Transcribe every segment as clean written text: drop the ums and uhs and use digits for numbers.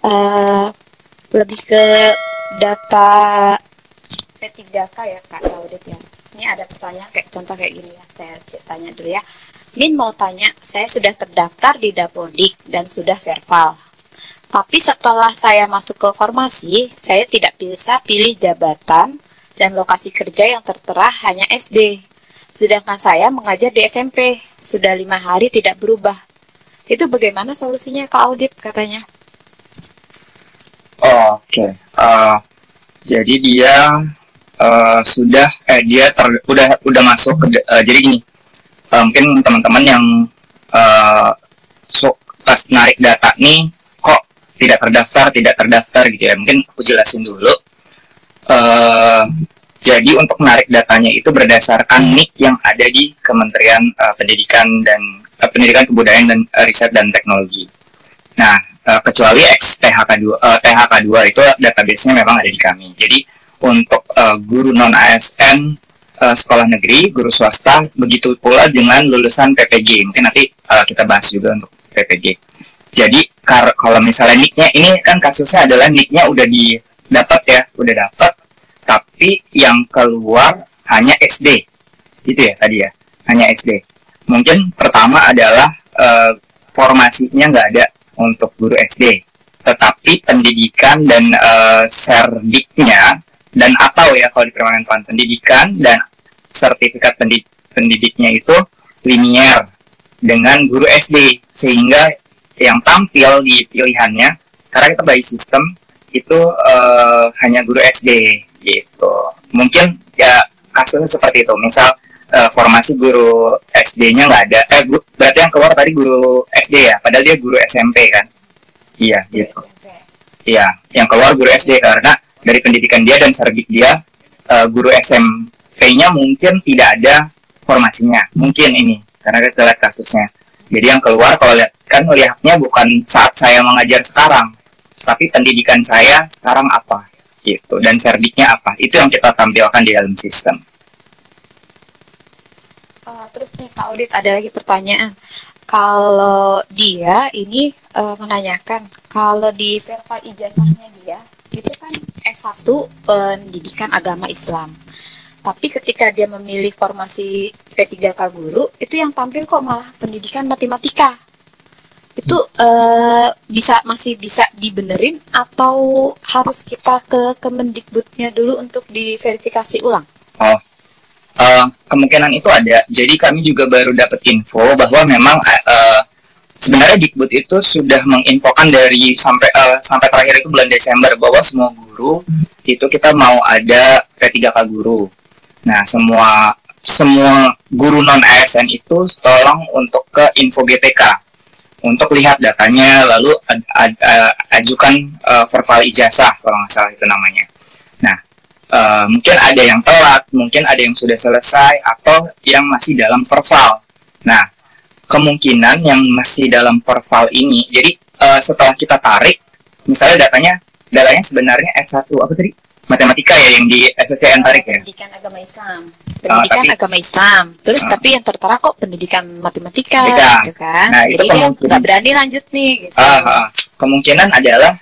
eh, lebih ke data P3K ya Kak Audit ya. Ini ada pertanyaan kayak contoh kayak gini ya. Saya tanya dulu ya. Min mau tanya, saya sudah terdaftar di Dapodik dan sudah verbal. Tapi setelah saya masuk ke formasi, saya tidak bisa pilih jabatan dan lokasi kerja yang tertera hanya SD. Sedangkan saya mengajar di SMP, sudah 5 hari tidak berubah. Itu bagaimana solusinya Kak Audit katanya? Oke. Jadi dia sudah udah masuk ke jadi gini. Mungkin teman-teman yang pas narik data nih kok tidak terdaftar gitu ya. Mungkin aku jelasin dulu. Jadi untuk menarik datanya itu berdasarkan NIK yang ada di Kementerian Pendidikan Kebudayaan dan Riset dan Teknologi. Nah, kecuali THK2 itu database-nya memang ada di kami. Jadi untuk guru non ASN sekolah negeri, guru swasta, begitu pula dengan lulusan PPG. Mungkin nanti kita bahas juga untuk PPG. Jadi kalau misalnya NIK-nya ini kan kasusnya adalah NIK-nya udah dapat, tapi yang keluar hanya SD, gitu ya tadi ya, hanya SD. Mungkin pertama adalah formasinya nggak ada untuk guru SD, tetapi pendidikan dan serdiknya dan atau ya kalau di permanent pendidikan dan sertifikat pendidiknya itu linier dengan guru SD, sehingga yang tampil di pilihannya karena kita by system itu hanya guru SD gitu. Mungkin ya kasusnya seperti itu. Misal formasi guru SD-nya nggak ada. Berarti yang keluar tadi guru SD ya, padahal dia guru SMP kan? Iya gitu. Iya, yang keluar guru SD karena dari pendidikan dia dan sergip dia guru SMP-nya mungkin tidak ada formasinya. Mungkin ini karena kita lihat kasusnya. Jadi yang keluar kalau lihatnya bukan saat saya mengajar sekarang, tapi pendidikan saya sekarang apa gitu, dan serdiknya apa, itu yang kita tampilkan di dalam sistem. Terus nih Kak Audit ada lagi pertanyaan. Kalau dia ini menanyakan, kalau di verbal ijazahnya dia itu kan S1 pendidikan agama Islam. Tapi ketika dia memilih formasi P3K guru, itu yang tampil kok malah pendidikan matematika. Itu masih bisa dibenerin atau harus kita ke Kemendikbudnya dulu untuk diverifikasi ulang? Kemungkinan itu ada. Jadi kami juga baru dapat info bahwa memang sebenarnya Dikbud itu sudah menginfokan dari sampai terakhir itu bulan Desember bahwa semua guru itu kita mau ada P3K guru. Nah, semua guru non ASN itu tolong untuk ke Info GTK untuk lihat datanya, lalu ajukan verbal ijazah kalau nggak salah itu namanya. Nah, mungkin ada yang telat, mungkin ada yang sudah selesai, atau yang masih dalam verbal. Nah, kemungkinan yang masih dalam verbal ini, jadi setelah kita tarik, misalnya datanya sebenarnya S1 apa tadi? Matematika ya yang di SSCN tarik ya? Pendidikan agama Islam. Agama Islam. Terus tapi yang tertera kok pendidikan matematika gitu kan. Nah, jadi dia nggak berani lanjut nih gitu. Kemungkinan adalah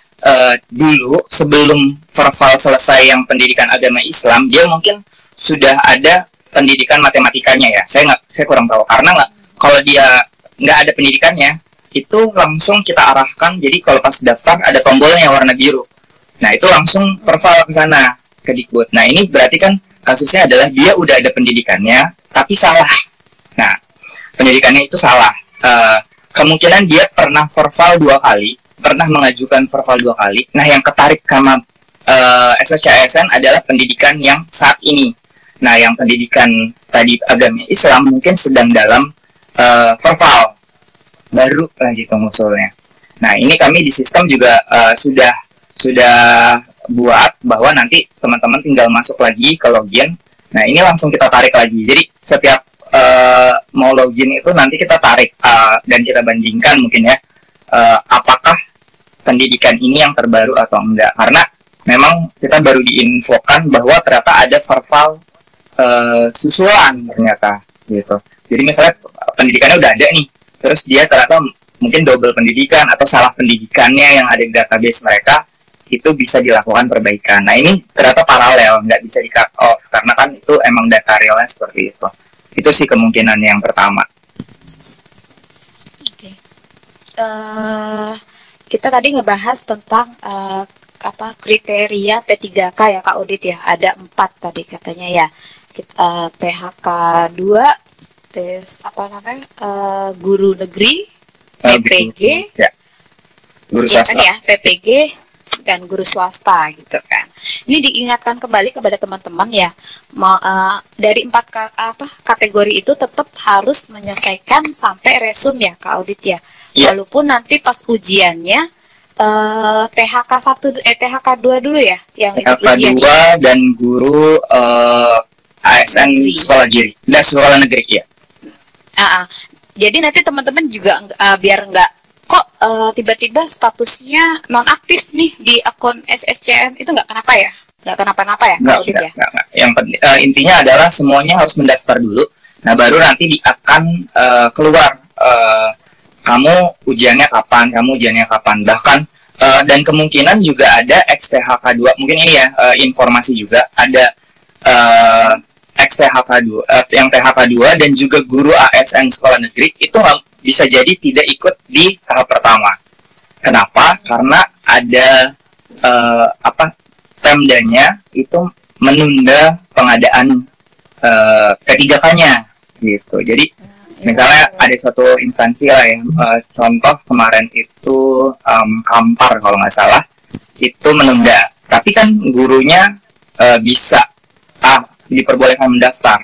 dulu sebelum verbal selesai yang pendidikan agama Islam, dia mungkin sudah ada pendidikan matematikanya ya. Saya kurang tahu karena kalau dia nggak ada pendidikannya, itu langsung kita arahkan. Jadi kalau pas daftar ada tombolnya yang warna biru. Nah, itu langsung verbal ke sana, ke Dikbud. Nah, ini berarti kan kasusnya adalah dia udah ada pendidikannya, tapi salah. Nah, pendidikannya itu salah. Kemungkinan dia pernah verbal 2 kali, pernah mengajukan verbal 2 kali. Nah, yang ketarik sama SSCSN adalah pendidikan yang saat ini. Nah, yang pendidikan tadi agama Islam mungkin sedang dalam verbal. Baru lagi pengusulnya. Nah, ini kami di sistem juga sudah buat bahwa nanti teman-teman tinggal masuk lagi ke login. Nah, ini langsung kita tarik lagi. Jadi setiap mau login itu nanti kita tarik dan kita bandingkan mungkin ya apakah pendidikan ini yang terbaru atau enggak. Karena memang kita baru diinfokan bahwa ternyata ada verbal susulan ternyata gitu. Jadi misalnya pendidikannya udah ada nih, terus dia ternyata mungkin double pendidikan atau salah pendidikannya yang ada di database mereka, itu bisa dilakukan perbaikan. Nah ini ternyata paralel, nggak bisa di cut off karena kan itu emang data realnya seperti itu. Itu sih kemungkinan yang pertama. Oke. Kita tadi ngebahas tentang kriteria P3K ya Kak Udit ya. Ada 4 tadi katanya ya. Kita PHK 2, tes guru negeri, PPG, ya. Guru ya swasta. kan ya, PPG dan guru swasta gitu kan. Ini diingatkan kembali kepada teman-teman ya, dari 4 kategori itu tetap harus menyelesaikan sampai resum ya Kak Audit ya. Ya. Walaupun nanti pas ujiannya THK 1 THK 2 dulu ya yang THK ujian 2 dan guru ASN negeri. sekolah negeri ya. Jadi nanti teman-teman juga biar nggak kok tiba-tiba statusnya nonaktif nih di akun SSCN, itu nggak kenapa ya? Nggak kenapa-napa ya? Nggak. Yang intinya adalah semuanya harus mendaftar dulu. Nah baru nanti akan keluar kamu ujiannya kapan. Bahkan dan kemungkinan juga ada XTHK 2. Mungkin ini ya informasi juga ada XTHK 2 yang THK 2 dan juga guru ASN sekolah negeri itu bisa jadi tidak ikut di tahap pertama. Kenapa? Karena ada Pemdanya itu menunda pengadaan P3K-nya gitu. Jadi misalnya ada suatu instansi lah ya, contoh kemarin itu Kampar kalau nggak salah, itu menunda. Tapi kan gurunya bisa diperbolehkan mendaftar.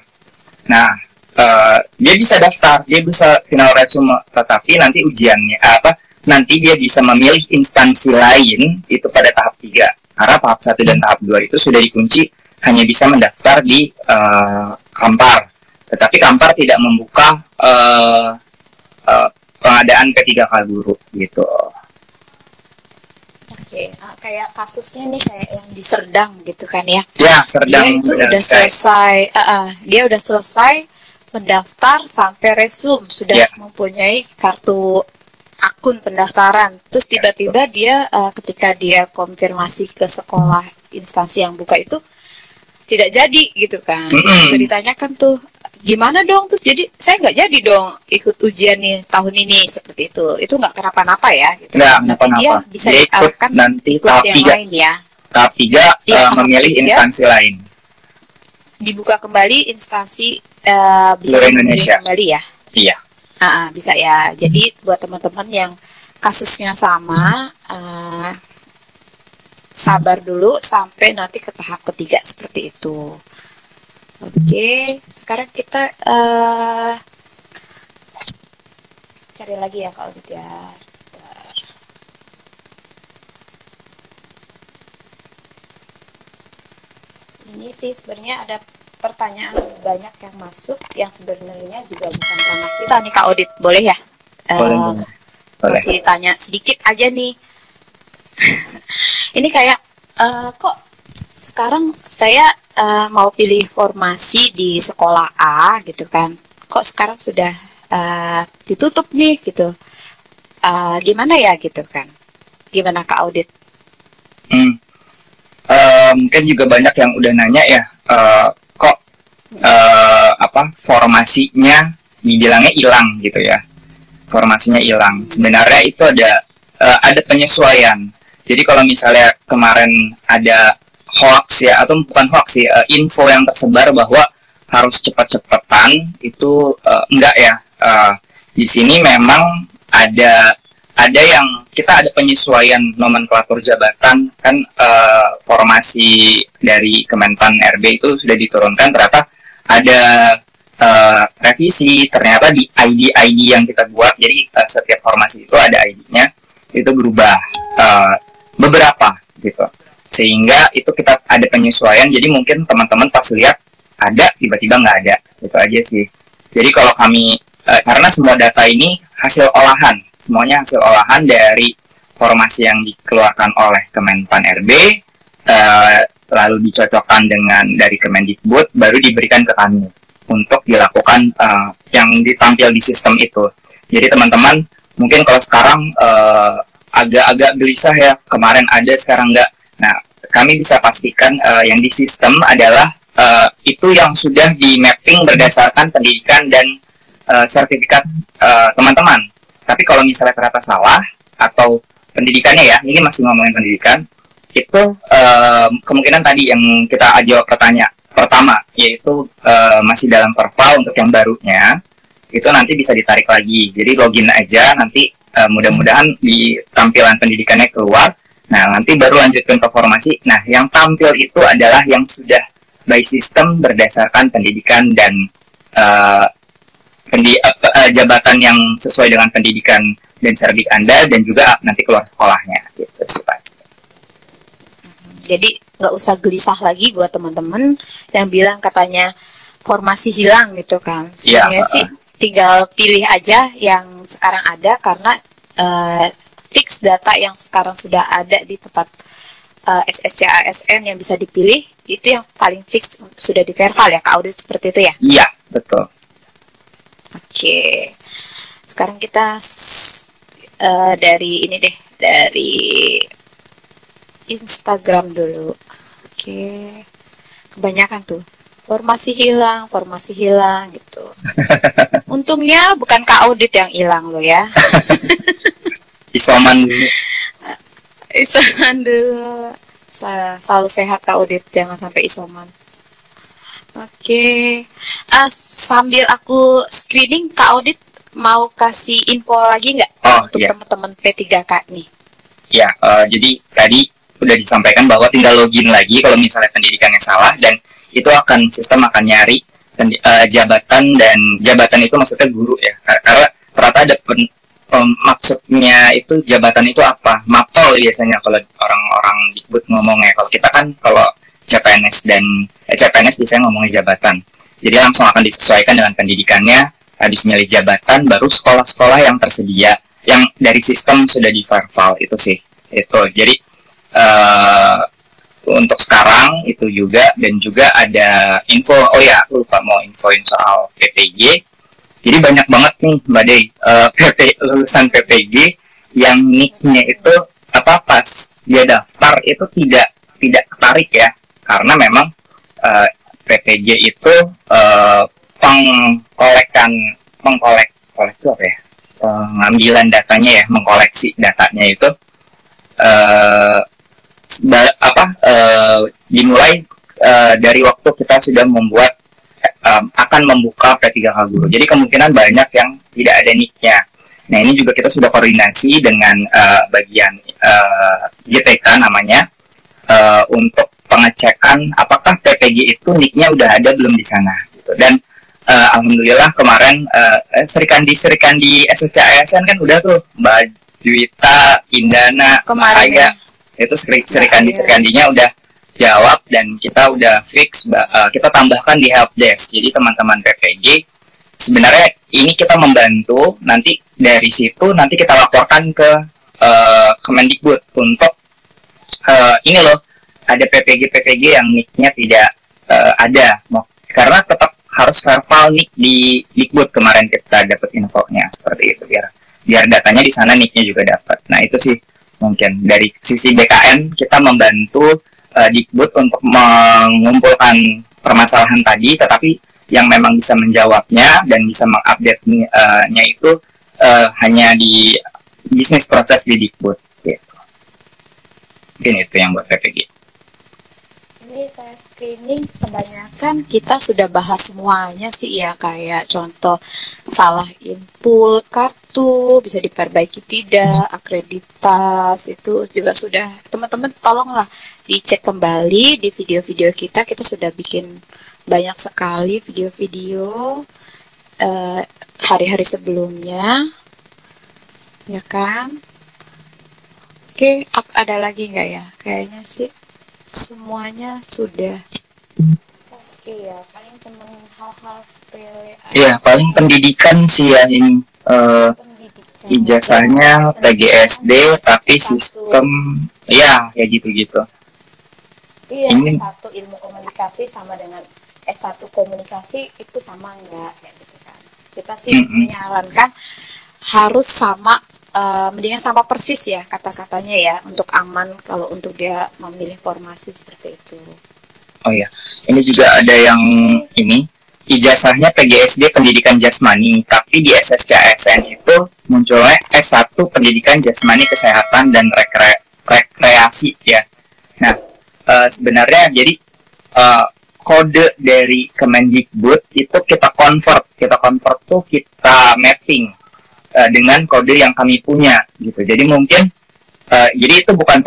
Nah, dia bisa daftar, dia bisa final resume, tetapi nanti ujiannya nanti dia bisa memilih instansi lain itu pada tahap 3. Karena tahap 1 dan tahap 2 itu sudah dikunci hanya bisa mendaftar di Kampar. Tetapi Kampar tidak membuka pengadaan P3K guru gitu. Oke, kayak kasusnya nih kayak yang di Serdang gitu kan ya. Ya, Serdang dia itu udah selesai, dia udah selesai mendaftar sampai resum, sudah mempunyai kartu akun pendaftaran. Terus tiba-tiba dia ketika dia konfirmasi ke sekolah instansi yang buka itu tidak jadi gitu kan. Juga ditanyakan tuh gimana dong, terus jadi saya nggak jadi dong ikut ujian nih tahun ini seperti itu nggak kenapa-napa ya gitu. Nggak nanti dia bisa diarahkan nanti ikut tahap yang 3 lain ya. Tahap 3 memilih instansi lain, dibuka kembali instansi bisa Indonesia kembali ya. Iya. Bisa ya. Jadi buat teman-teman yang kasusnya sama, sabar dulu sampai nanti ke tahap ketiga seperti itu. Oke, sekarang kita cari lagi ya Kak Audit ya. Sebentar. Ini sih sebenarnya ada pertanyaan banyak yang masuk yang sebenarnya juga bukan ranah kita nih Kak Audit. Boleh ya? Boleh. Masih tanya sedikit aja nih. Ini kayak kok sekarang saya mau pilih formasi di sekolah A gitu kan, kok sekarang sudah ditutup nih gitu, gimana ya gitu kan, gimana Kak Audit? Mungkin juga banyak yang udah nanya ya, kok formasinya dibilangnya hilang gitu ya, formasinya hilang. Sebenarnya itu ada penyesuaian. Jadi kalau misalnya kemarin ada hoax ya, atau bukan hoax sih, info yang tersebar bahwa harus cepat-cepatan itu enggak ya. Di sini memang ada yang kita ada penyesuaian nomenklatur jabatan kan, formasi dari Kemenpan RB itu sudah diturunkan, ternyata ada revisi, ternyata di ID yang kita buat, jadi setiap formasi itu ada ID-nya itu berubah beberapa gitu. Sehingga itu kita ada penyesuaian, jadi mungkin teman-teman pas lihat ada, tiba-tiba nggak ada, itu aja sih. Jadi kalau kami, karena semua data ini hasil olahan, semuanya hasil olahan dari formasi yang dikeluarkan oleh Kemenpan RB, lalu dicocokkan dengan dari Kemendikbud, baru diberikan ke kami untuk dilakukan yang ditampil di sistem itu. Jadi teman-teman Mungkin kalau sekarang agak-agak gelisah ya, kemarin ada sekarang enggak. Nah, kami bisa pastikan yang di sistem adalah itu yang sudah di mapping berdasarkan pendidikan dan sertifikat teman-teman. Tapi kalau misalnya ternyata salah atau pendidikannya ya, ini masih ngomongin pendidikan, itu kemungkinan tadi yang kita jawab pertanyaan pertama, yaitu masih dalam perval untuk yang barunya, itu nanti bisa ditarik lagi. Jadi login aja, nanti mudah-mudahan di tampilan pendidikannya keluar. Nah, nanti baru lanjutkan ke formasi. Nah, yang tampil itu adalah yang sudah by system berdasarkan pendidikan dan jabatan yang sesuai dengan pendidikan dan serdik Anda, dan juga nanti keluar sekolahnya. Gitu sih pasti. Jadi nggak usah gelisah lagi buat teman-teman yang bilang katanya formasi hilang gitu kan. Sebenarnya sih tinggal pilih aja yang sekarang ada, karena fix data yang sekarang sudah ada di tempat SSC ASN yang bisa dipilih, itu yang paling fix sudah di verval ya, Kak Audit, seperti itu ya? Iya, betul. Oke. Sekarang kita dari ini deh, dari Instagram dulu. Oke. Kebanyakan tuh formasi hilang gitu. Untungnya bukan Kak Audit yang hilang loh ya. Isoman dulu. Isoman dulu. Selalu sehat Kak Audit, jangan sampai isoman. Oke. Sambil aku screening, Kak Audit mau kasih info lagi nggak untuk teman-teman P3K nih? Ya, jadi tadi udah disampaikan bahwa tinggal login lagi kalau misalnya pendidikannya salah, dan itu sistem akan nyari jabatan, dan jabatan itu maksudnya guru ya, karena ternyata ada maksudnya itu jabatan itu apa, mapel biasanya kalau orang-orang Dikbud ngomongnya. Kalau kita kan kalau CPNS dan CPNS biasanya ngomongnya jabatan, jadi langsung akan disesuaikan dengan pendidikannya. Habis milih jabatan, baru sekolah-sekolah yang tersedia yang dari sistem sudah di verval, itu sih itu. Jadi untuk sekarang itu juga, dan juga ada info, lupa mau infoin soal PPG. Jadi banyak banget nih Mbak Dey, lulusan PPG yang nicknya itu pas dia daftar itu tidak ketarik ya, karena memang PPG itu mengkolek itu apa ya, pengambilan datanya ya, mengkoleksi datanya itu dimulai dari waktu kita sudah membuat akan membuka P3K Guru. Jadi kemungkinan banyak yang tidak ada nicknya. Nah, ini juga kita sudah koordinasi dengan bagian GTK namanya, untuk pengecekan apakah PPG itu nicknya udah ada belum di sana gitu. Dan alhamdulillah kemarin Serikandi SSC ASN kan udah tuh, Mbak Juwita, Indana, Aya, itu Serikandinya udah jawab, dan kita udah fix, kita tambahkan di helpdesk. Jadi teman-teman PPG sebenarnya ini kita membantu, nanti dari situ nanti kita laporkan ke Kemendikbud untuk ini loh, ada PPG yang nicknya tidak ada, karena tetap harus verval nick di Dikbud. Kemarin kita dapat infonya seperti itu, biar datanya di sana, nicknya juga dapat. Nah, itu sih mungkin dari sisi BKN kita membantu Dikbud untuk mengumpulkan permasalahan tadi, tetapi yang memang bisa menjawabnya dan bisa mengupdate-nya itu hanya di bisnis proses di Dikbud. Gitu. Mungkin itu yang buat PPG. Ini saya screening, kebanyakan kita sudah bahas semuanya sih ya, kayak contoh salah input kartu bisa diperbaiki tidak, akreditas itu juga sudah. Teman-teman tolonglah dicek kembali di video-video kita sudah bikin banyak sekali video-video hari-hari sebelumnya, ya kan? Oke, ada lagi nggak ya? Kayaknya sih semuanya sudah. Oke ya, paling temen hal-hal sepele. Iya, paling pendidikan sih ya ini. Ijazahnya PGSD tapi sistem ya kayak gitu-gitu. Iya, ini S1 ilmu komunikasi sama dengan S1 komunikasi itu sama enggak kayak gitu kan. Kita sih menyarankan harus sama mendingan sama persis ya kata-katanya ya untuk aman kalau untuk dia memilih formasi seperti itu. Oh ya, ini juga ada yang ini ijazahnya PGSD Pendidikan Jasmani, tapi di SSCASN itu munculnya S1 Pendidikan Jasmani Kesehatan dan Rekreasi ya. Nah, sebenarnya jadi kode dari Kemendikbud itu kita convert tuh kita mapping dengan kode yang kami punya gitu. Jadi mungkin jadi itu bukan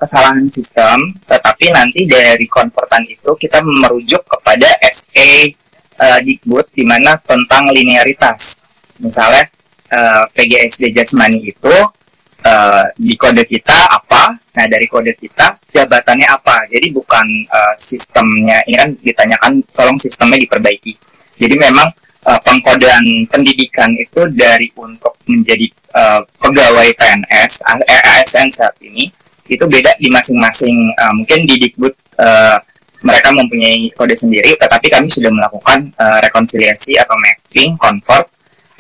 kesalahan sistem, tetapi nanti dari konvertan itu kita merujuk kepada SE Dikbud di mana tentang linearitas. Misalnya PGSD Jasmani itu di kode kita apa, nah dari kode kita jabatannya apa. Jadi bukan sistemnya, ini kan ditanyakan tolong sistemnya diperbaiki. Jadi memang pengkodean pendidikan itu dari untuk menjadi pegawai PNS, ASN saat ini itu beda di masing-masing. Mungkin di Dikbud mereka mempunyai kode sendiri, tetapi kami sudah melakukan rekonsiliasi atau mapping, convert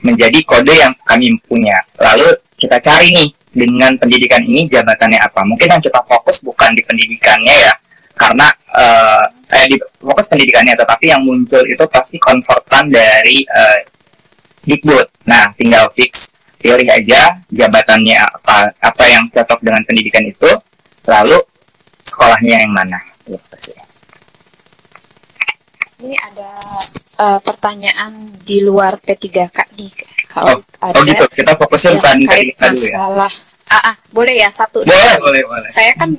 menjadi kode yang kami punya. Lalu kita cari nih dengan pendidikan ini jabatannya apa. Mungkin yang kita fokus bukan di pendidikannya ya, karena di fokus pendidikannya, tetapi yang muncul itu pasti konvertan dari Dikbud. Nah, tinggal fix, pilih aja jabatannya apa yang cocok dengan pendidikan itu, lalu sekolahnya yang mana. Ini ada pertanyaan di luar P3K nih. Kalau ada, gitu. Kita fokusnya bukan terkait P3K dulu ya. Masalah. Boleh ya satu. Boleh. Saya kan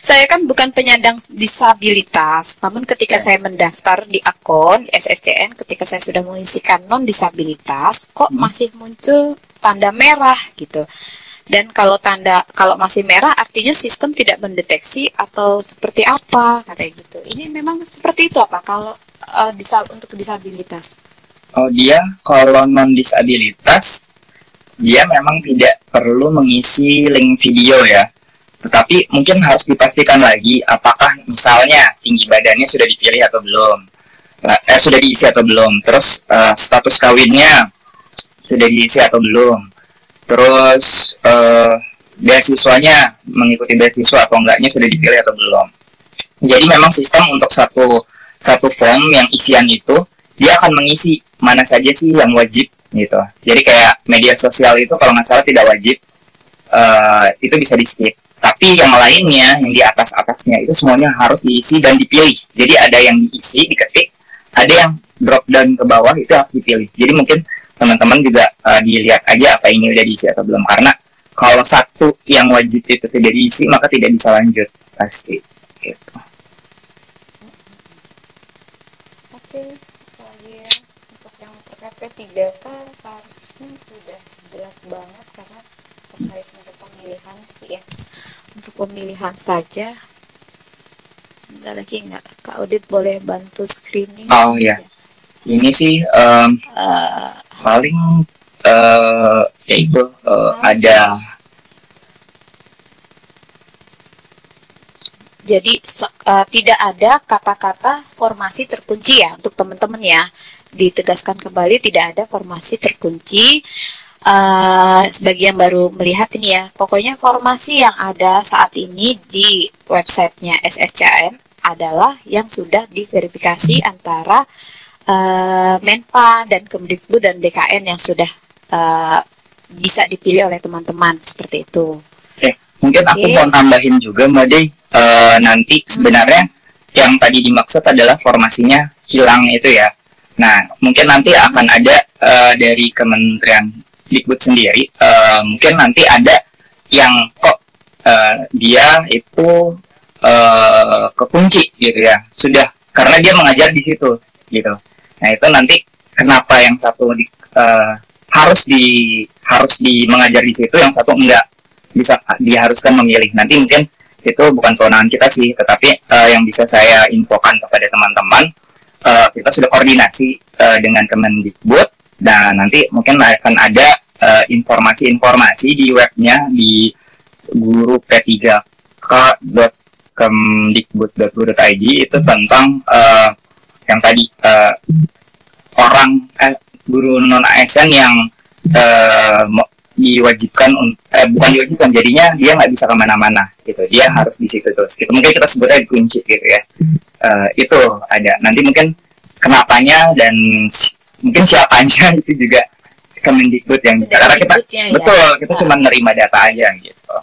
saya kan bukan penyandang disabilitas, namun ketika saya mendaftar di akun SSCN, ketika saya sudah mengisikan non disabilitas, kok masih muncul tanda merah gitu. Dan kalau masih merah artinya sistem tidak mendeteksi atau seperti apa kayak gitu. Ini memang seperti itu apa kalau untuk disabilitas? Oh, dia kalau non disabilitas dia memang tidak perlu mengisi link video ya. Tetapi mungkin harus dipastikan lagi apakah misalnya tinggi badannya sudah dipilih atau belum. Sudah diisi atau belum. Terus status kawinnya sudah diisi atau belum. Terus beasiswanya mengikuti beasiswa atau enggaknya sudah dipilih atau belum. Jadi memang sistem untuk satu form yang isian itu dia akan mengisi mana saja sih yang wajib gitu. Jadi kayak media sosial itu kalau nggak salah tidak wajib, itu bisa di skip. Tapi yang lainnya yang di atasnya itu semuanya harus diisi dan dipilih. Jadi ada yang diisi diketik, ada yang drop down ke bawah itu harus dipilih. Jadi mungkin teman-teman juga dilihat aja apa ini udah diisi atau belum, karena kalau satu yang wajib itu tidak diisi maka tidak bisa lanjut pasti gitu. Oke. Untuk yang terkait P3K seharusnya sudah jelas banget karena terkait untuk pemilihan sih ya. Untuk pemilihan saja. Enggak lagi enggak. Kak Audit boleh bantu screening? Oh ya. Ini sih paling yaitu ada. Jadi tidak ada kata-kata formasi terkunci ya untuk teman-teman ya. Ditegaskan kembali tidak ada formasi terkunci. Sebagian baru melihat ini ya. Pokoknya formasi yang ada saat ini di websitenya SSCN adalah yang sudah diverifikasi antara Menpa dan Kemdikbud dan BKN yang sudah bisa dipilih oleh teman-teman seperti itu. Mungkin aku mau tambahin juga Mbak Dey, nanti sebenarnya yang tadi dimaksud adalah formasinya hilang itu ya. Nah, mungkin nanti akan ada dari Kementerian Dikbud sendiri, mungkin nanti ada yang kok dia itu kekunci gitu ya, sudah karena dia mengajar di situ gitu. Nah itu nanti kenapa yang satu harus mengajar di situ, yang satu enggak, bisa diharuskan memilih. Nanti mungkin itu bukan kewenangan kita sih, tetapi yang bisa saya infokan kepada teman-teman, kita sudah koordinasi dengan Kemendikbud, dan nanti mungkin akan ada informasi-informasi di webnya di guru p3k.kemdikbud.go.id itu tentang yang tadi guru non ASN yang diwajibkan, bukan diwajibkan, jadinya dia nggak bisa kemana-mana gitu, dia harus di situ terus gitu, mungkin kita sebutnya kunci gitu ya. Itu ada nanti mungkin kenapanya dan mungkin siapanya itu juga Kemendikbud yang karena kita ya. Betul, kita cuma nerima data aja gitu.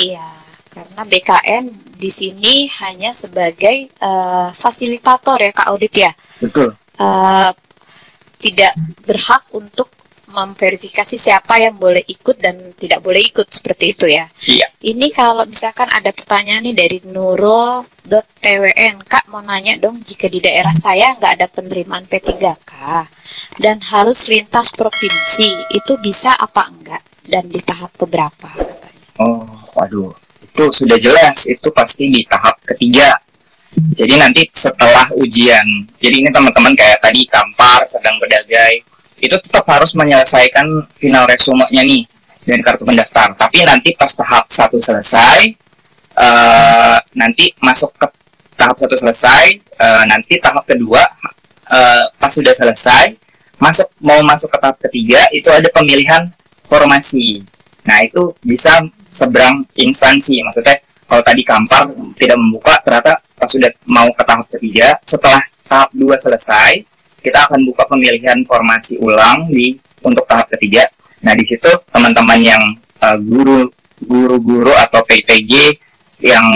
Iya, karena BKN di sini hanya sebagai fasilitator ya Kak Audit ya. Betul. Tidak berhak untuk memverifikasi siapa yang boleh ikut dan tidak boleh ikut seperti itu ya. Iya. Ini kalau misalkan ada pertanyaan nih dari Nurul.twN, Kak mau nanya dong, jika di daerah saya nggak ada penerimaan P3K dan harus lintas provinsi, itu bisa apa enggak dan di tahap keberapa? Oh, waduh, itu sudah jelas, itu pasti di tahap ketiga. Jadi nanti setelah ujian, jadi ini teman-teman kayak tadi Kampar, sedang berdagai, itu tetap harus menyelesaikan final resumenya nih dan kartu pendaftar. Tapi nanti pas tahap 1 selesai, nanti masuk ke tahap 1 selesai, nanti tahap kedua pas sudah selesai, mau masuk ke tahap ketiga, itu ada pemilihan formasi. Nah itu bisa seberang instansi, maksudnya kalau tadi Kampar tidak membuka, ternyata pas sudah mau ke tahap ketiga, setelah tahap 2 selesai, kita akan buka pemilihan formasi ulang untuk tahap ketiga. Nah di situ teman-teman yang guru-guru atau PPG yang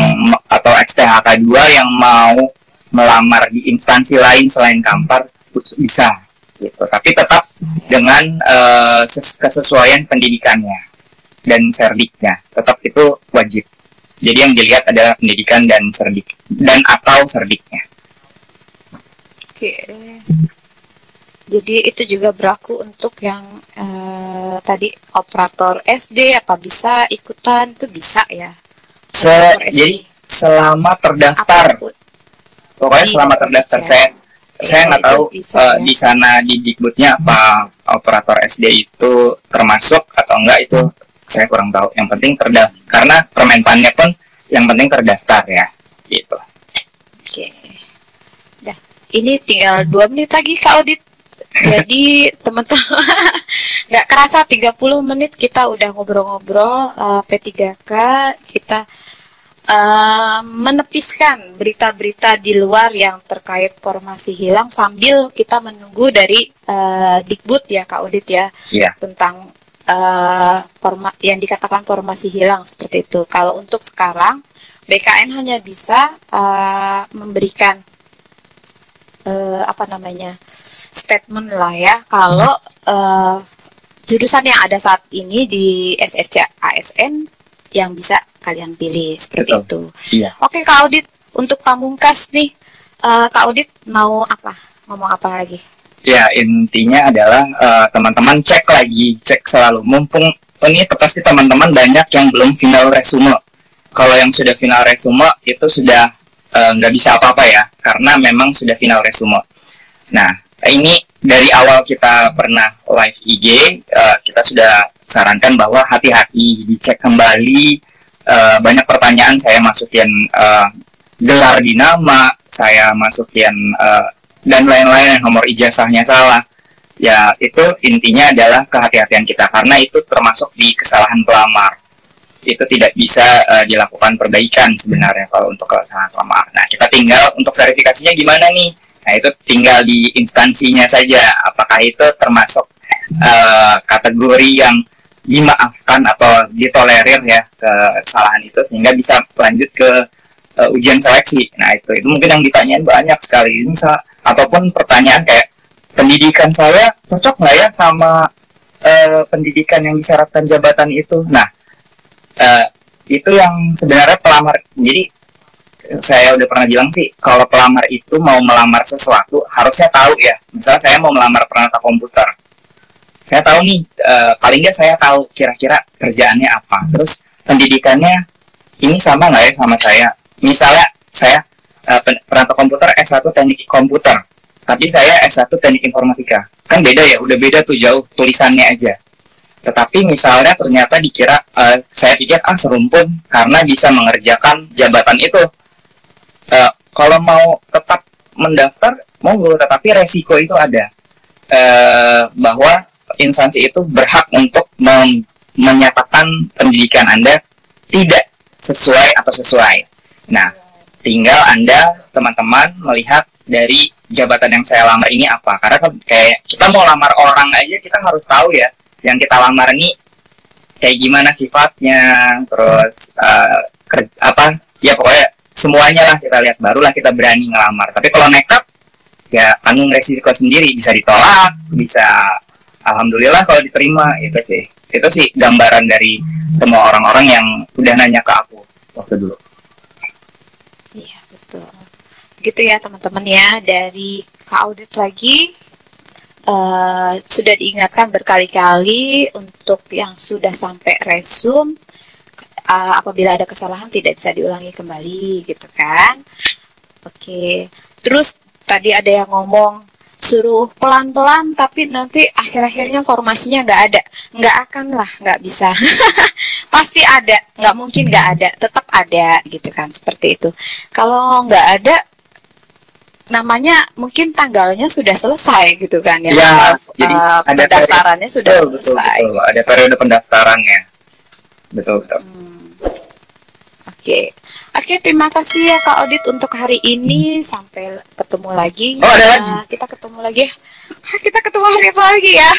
atau XTHK 2 yang mau melamar di instansi lain selain Kampar bisa gitu. Tapi tetap dengan kesesuaian pendidikannya dan serdiknya, tetap itu wajib. Jadi yang dilihat adalah pendidikan dan serdik dan atau serdiknya. Oke. Jadi itu juga berlaku untuk yang tadi operator SD, apa bisa ikutan, itu bisa ya? Jadi selama terdaftar, apapun. Pokoknya selama terdaftar ya. Saya nggak tahu bisa, di sana di Dikbudnya apa operator SD itu termasuk atau enggak, itu saya kurang tahu. Yang penting terdaftar, karena Permenpannya pun yang penting terdaftar ya, gitu. Oke. Dah, ini tinggal 2 menit lagi Kak Audit. Jadi teman-teman nggak kerasa 30 menit kita udah ngobrol-ngobrol P3K, kita menepiskan berita-berita di luar yang terkait formasi hilang sambil kita menunggu dari Dikbud ya Kak Audit ya, tentang yang dikatakan formasi hilang seperti itu. Kalau untuk sekarang BKN hanya bisa memberikan statement lah ya, kalau jurusan yang ada saat ini di SSC ASN yang bisa kalian pilih seperti itu. Iya. Oke Kak Audit, untuk pamungkas nih, Kak Audit mau ngomong apa lagi? Ya intinya adalah teman-teman cek selalu, mumpung ini pasti teman-teman banyak yang belum final resume. Kalau yang sudah final resume itu sudah nggak bisa apa-apa ya, karena memang sudah final resume. Nah ini dari awal kita pernah live IG, kita sudah sarankan bahwa hati-hati, dicek kembali. Banyak pertanyaan, saya masukin gelar di nama, saya masukin dan lain-lain, nomor ijazahnya salah. Ya itu intinya adalah kehati-hatian kita, karena itu termasuk di kesalahan pelamar. Itu tidak bisa dilakukan perbaikan sebenarnya kalau untuk kesalahan pelamar. Nah kita tinggal untuk verifikasinya gimana nih? Nah itu tinggal di instansinya saja, apakah itu termasuk kategori yang dimaafkan atau ditolerir ya kesalahan itu, sehingga bisa lanjut ke ujian seleksi. Nah itu mungkin yang ditanyain banyak sekali. Ataupun pertanyaan kayak, pendidikan saya cocok nggak ya sama pendidikan yang disyaratkan jabatan itu. Nah itu yang sebenarnya pelamar. Jadi saya udah pernah bilang sih, kalau pelamar itu mau melamar sesuatu harusnya tahu ya. Misalnya saya mau melamar penata komputer, saya tahu nih, paling nggak saya tahu kira-kira kerjaannya apa, terus pendidikannya ini sama nggak ya sama saya. Misalnya saya penata komputer S1 teknik komputer, tapi saya S1 teknik informatika, kan beda ya, udah beda tuh jauh tulisannya aja. Tetapi misalnya ternyata dikira, saya pikir serumpun karena bisa mengerjakan jabatan itu. Kalau mau tetap mendaftar monggo, tetapi resiko itu ada, bahwa instansi itu berhak untuk menyatakan pendidikan Anda tidak sesuai atau sesuai. Nah, tinggal Anda, teman-teman, melihat dari jabatan yang saya lamar ini apa. Karena kan kayak kita mau lamar orang aja, kita harus tahu ya, yang kita lamar ini kayak gimana sifatnya, terus ya pokoknya semuanya lah kita lihat, barulah kita berani ngelamar. Tapi kalau nekat, ya tanggung resiko sendiri, bisa ditolak, bisa alhamdulillah kalau diterima. Itu sih gambaran dari semua orang-orang yang udah nanya ke aku waktu dulu. Iya, betul. Gitu ya teman-teman ya, dari Kak Audit lagi sudah diingatkan berkali-kali untuk yang sudah sampai resume, apabila ada kesalahan tidak bisa diulangi kembali gitu kan. Oke, terus tadi ada yang ngomong suruh pelan-pelan tapi nanti akhir-akhirnya formasinya nggak akan lah, nggak bisa. Pasti ada, nggak mungkin nggak ada, tetap ada gitu kan, seperti itu. Kalau nggak ada, namanya mungkin tanggalnya sudah selesai gitu kan ya, jadi pendaftarannya sudah selesai. Betul, ada periode pendaftarannya. Betul. Oke, terima kasih ya Kak Audit untuk hari ini. Sampai ketemu lagi. Oh, ada lagi. Kita ketemu lagi. Kita ketemu hari apa lagi ya?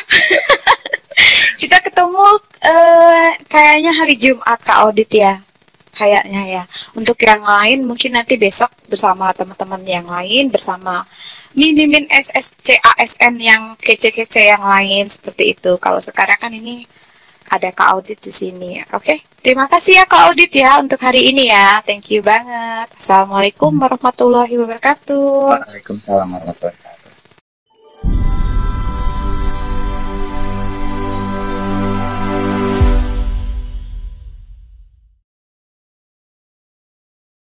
Kita ketemu kayaknya hari Jumat Kak Audit ya. Kayaknya ya. Untuk yang lain mungkin nanti besok bersama teman-teman yang lain, bersama Mimin SSC ASN yang kece-kece yang lain seperti itu. Kalau sekarang kan ini ada Kak Audit di sini. Oke, terima kasih ya Kak Audit ya untuk hari ini ya. Thank you banget. Assalamualaikum warahmatullahi wabarakatuh. Waalaikumsalam warahmatullahi wabarakatuh.